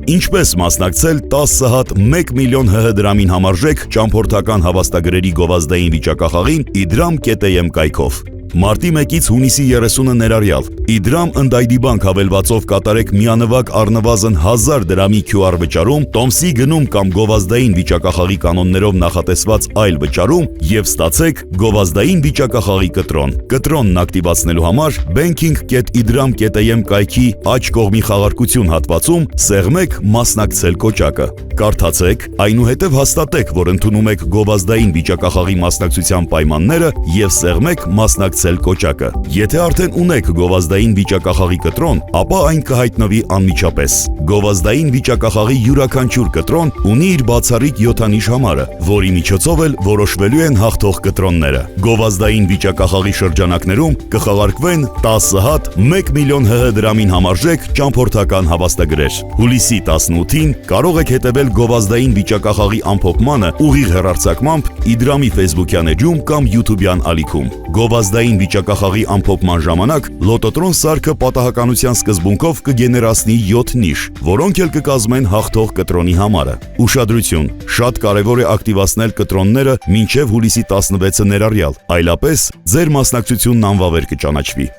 Ինչպես մասնակցել 10 հատ 1 միլիոն ՀՀ դրամին համարժեք ճամփորդական հավաստագրերի գովազդային վիճակախաղին idram.am կայքով։ Մարտի 1-ից հունիսի 30-ը ներառյալ Idram Ընդայդի բանկ հավելվածով կատարեք միանվագ առնվազն 1000 դրամի QR վճարում, տոմսի գնում կամ գովազդային վիճակախաղի կանոններով նախատեսված այլ վճարում եւ ստացեք գովազդային վիճակախաղի կտրոն։ Կտրոնն ակտիվացնելու համար banking.idram.am կայքի աջ կողմի խաղարկություն հատվածում սեղմեք մասնակցել կոճակը։ Կարդացեք, այնուհետև հաստատեք, որ ընդունում եք գովազդային վիճակախաղի մասնակցության պայմանները եւ սեղմեք մասնակցել կոճակը։ Եթե արդեն ունեք գովազդային վիճակախաղի կտրոն, ապա այն կհայտնվի անմիջապես։ Գովազդային վիճակախաղի յուրաքանչյուր կտրոն ունի իր բացառիկ յոթանիշ համարը, որի միջոցով էլ որոշվելու են հաղթող կտրոնները։ Գովազդային վիճակախաղի շրջանակներում կխաղարկվեն 10 հատ 1 միլիոն ՀՀ դրամին համարժեք ճամփորդական հավաստագրեր։ Հուլիսի 18-ին կարող եք հետևել գովազդային վիճակախաղի ամփոփմանը ուղիղ հեռարձակմամբ Idram-ի Facebook-յան էջում կամ YouTube-յան ալիքում։ Գովազդային վիճակախաղի ամփոփման ժամանակ լոտոտրոն սարքը պատահականության սկզբունքով կգեներացնի 7 նիշ, որոնք էլ կկազմեն հաղթող կտրոնի համարը։ Ուշադրություն, շատ կարևոր է ակտիվացնել կտրոնները մինչև հուլիսի 16-ը ներառյալ, այլապես ձեր մասնակցությունն անվավեր կճանաչվի։